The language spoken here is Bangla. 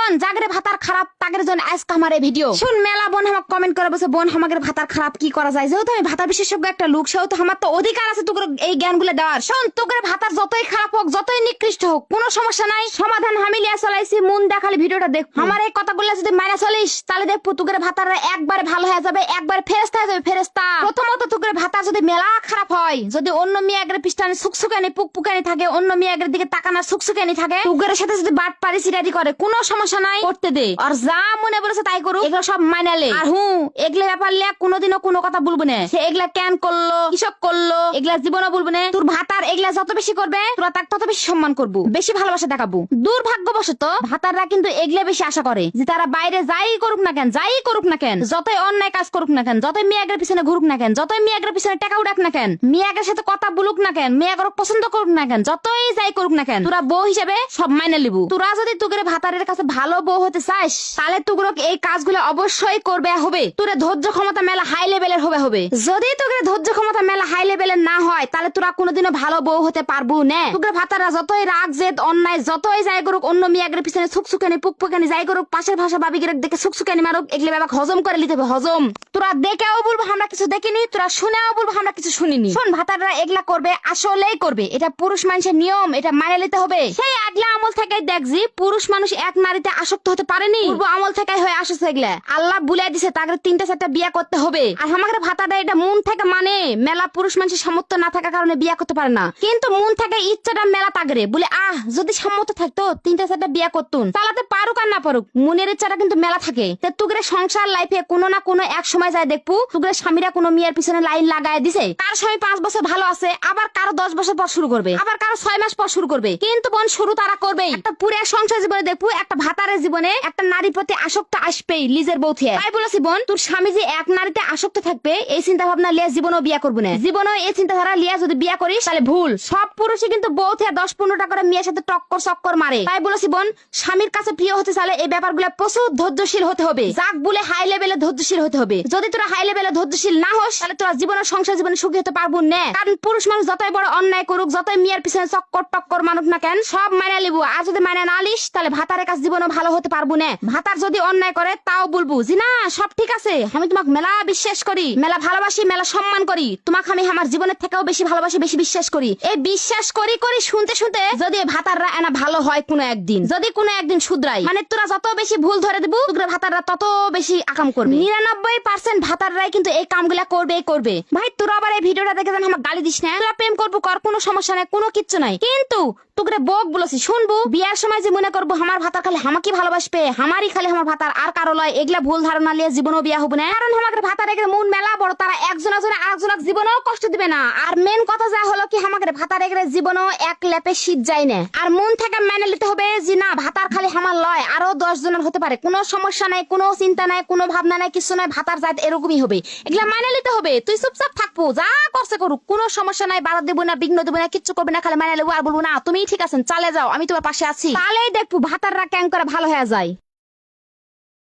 শোন জাগরে ভাতার খারাপ তাগের জন্য আজকে আমার এই ভিডিও শুন মেলা বোন আমাকে কমেন্ট করে বসে বোন আমাদের ভাতার খারাপ কি করা যায় যেহেতু আমি ভাতা বিশেষজ্ঞ একটা লোক সেহেতু আমার তো অধিকার আছে তোকে এই জ্ঞানগুলো দেওয়ার শোন তোকে ভাতার যতই খারাপ হোক যতই নিকৃষ্ট হোক কোনো সমস্যা নাই সমাধান আমি লিয়া চলাইছি মন দেখালে ভিডিওটা দেখ আমার এই কথাগুলো যদি মাইনা চলিস তাহলে দেখ তোকে ভাতার একবার ভালো হয়ে যাবে একবার ফেরেস্তা হয়ে যাবে ফেরেস্তা প্রথমত তোকে ভাতা যদি মেলা খারাপ হয় যদি অন্য মেয়ে আগের পিস্টানে সুকসুকানি পুকপুকানি থাকে অন্য মেয়ে আগের দিকে তাকানা সুকসুকানি থাকে তোকে সাথে যদি বাট পারি সিরারি করে কোনো সমস্যা নাই করতে দে আর যা মনে বলেছে তাই করুক এগুলো সব মাইনালে আর এগুলো ব্যাপার লিয়া কোনোদিনও কোনো কথা বলবো না সে এগুলা কেন করলো কিসব করলো এগুলা জীবনও বলবো না তোর ভাতার এগুলা যত বেশি করবে তোরা তাকে তত বেশি সম্মান করবো বেশি ভালোবাসা দেখাবো দুর্ভাগ্যবশত ভাতাররা কিন্তু এগুলা বেশি আশা করে যে তারা বাইরে যাই করুক না কেন যতই অন্যায় কাজ করুক না কেন যতই মেয়েদের পিছনে ঘুরুক না কেন যতই মেয়েদের পিছনে টাকা উড়াক না কেন মেয়েদের সাথে কথা বলুক না কেন মেয়েদের পছন্দ করুক না কেন যতই যাই করুক না কেন তোরা বউ হিসেবে সব মাইনে লিবু তোরা যদি তোকে ভাতারের কাছে ভালো বউ হতে চাস তাহলে তোকে এই কাজগুলো অবশ্যই করবে হবে তোর ধৈর্য ক্ষমতা মেলা হাই লেভেলের হবে যদি তোকে ধৈর্য ক্ষমতা মেলা হাই লেভেলের না হয় তাহলে তোরা কোনোদিনও ভালো বউ হতে পারবো না তোকে ভাতারা যতই রাগ জেদ অন্যায় যতই যাই করুক অন্য মেয়েদের পিছনে সুকসুকানি পুকপুকানি যাই করুক পাশের ভাষা বাবিগের দেখে সুকসুকানি মারুক এগুলো বাবা হজম করে নিতে হবে হজম তোরা দেখেও বলবো আমরা কিছু দেখিনি তোরা শুনেও বলবো আমরা কিছু শুনিনি শোন ভাতাররা এগুলা করবে আসলেই করবে এটা পুরুষ মানুষের নিয়ম এটা মানিয়ে নিতে হবে সেই আগলা আমল থেকে দেখছি পুরুষ মানুষ এক নারীতে আসক্ত হতে পারেনি পূর্ব আমল থেকে হয়ে আসছে এগুলা আল্লাহ বুলাই দিছে তাকে 3-4টা বিয়ে করতে হবে আর আমাদের ভাতাটা এটা মন থেকে মানে মেলা পুরুষ মানুষের সামর্থ্য না থাকার কারণে বিয়ে করতে পারে না কিন্তু মন থেকে ইচ্ছাটা মেলা তাগরে বলে যদি সামর্থ্য থাকতো 3-4টা বিয়ে করতুন চালাতে পারুক আর না পারুক মনের ইচ্ছাটা কিন্তু মেলা থাকে তুগরে সংসার লাইফে কোনো না কোনো এক সময় যায় দেখবো তুগরে স্বামীরা কোনো মেয়ের পিছনে লাইন লাগায় দিছে তার স্বামী 5 বছর ভালো আছে আবার কারো 10 বছর পর শুরু করবে আবার কারো 6 মাস পর শুরু করবে কিন্তু বোন শুরু তারা করবেই একটা পুরো সংসার জীবনে দেখবো একটা ভাতারের জীবনে একটা নারীর প্রতি আসক্ত আসবেই নিজের বউ থেকে তাই বলেছি বোন তোর স্বামী যে এক নারীতে আসক্ত থাকবে এই চিন্তা ভাবনা লিয়া জীবনও বিয়ে করবো না জীবনও এই চিন্তাধারা লিয়া যদি বিয়ে করিস তাহলে ভুল সব পুরুষই কিন্তু বউ থেকে 10-15টা করে মেয়ের সাথে টক্কর চক্কর মারে তাই বলেছি বোন স্বামীর কাছে প্রিয় হতে চাইলে এই ব্যাপারগুলো প্রচুর ধৈর্যশীল হতে হবে যাক বলে হাই লেভেলে ধৈর্যশীল হতে হবে যদি তোরা হাই লেভেলে ধৈর্যশীল না হোস তাহলে তোরা জীবনের সংসার জীবনে সুখী হতে পারবো না কারণ পুরুষ মানুষ যতই বড় অন্যায় করুক যতই মেয়ের পিছনে চক্কর টক্কর মানুক না কেন সব মাইনা লিবু আর যদি মাইনা না লিস তাহলে ভাতারের কাছে জীবনও ভালো হতে পারবো না ভাতার যদি অন্যায় করে তাও বলবো যে না সব ঠিক আছে আমি তোমাকে মেলা বিশ্বাস করি মেলা ভালোবাসি মেলা সম্মান করি তোমাকে আমি আমার জীবনের থেকেও বেশি ভালোবাসি বেশি বিশ্বাস করি এই বিশ্বাস করি শুনতে শুনতে যদি ভাতাররা এনা ভালো হয় কোনো একদিন যদি কোনো একদিন শুধরাই মানে তোরা যত বেশি ভুল ধরে দিবু তোরা ভাতাররা তত বেশি আকাম করবে 99% ভাতাররাই কিন্তু এই কামগুলা করবে ভাই তোরা আবার এই ভিডিওটা দেখে জান আমাকে গালি দিস না তোরা প্রেম করবো কর কোনো সমস্যা নাই কোনো কিচ্ছু নাই কিন্তু তোকে বক বলেছি শুনবো বিয়ার সময় যে মনে করবো আমার ভাতার খালি আমাকে ভালোবাসবে আমারই খালি আমার ভাতার আর কারো লয় এগুলা ভুল ধারণা লিয়ে জীবনও বিয়া হবে না কারণ আমাদের ভাতার এগুলো মন মেলা বড় তারা একজনের আরেকজনের জীবনেও কষ্ট দিবে না আর মেন কথা যা হলো কি আমাদের ভাতার এগুলো জীবনও এক লেপে শীত যায় না আর মন থেকে মেনে নিতে হবে যে না ভাতার খালি আমার লয় আরো 10 জনের হতে পারে কোনো সমস্যা নাই কোনো চিন্তা নাই কোনো ভাবনা নাই কিছু নাই ভাতার জাত এরকমই হবে এগুলা মেনে নিতে হবে তুই চুপচাপ থাকবো যা করছে করুক কোনো সমস্যা নাই বাধা দেবো না বিঘ্ন দেবো না কিচ্ছু করবে না খালি মেনে নেবো আর বলবো না তুমি ঠিক আছেন চালে যাও আমি তোমার পাশে আছি তাহলেই দেখবো ভাতাররা ক্যাং করে ভালো হয়ে যায়।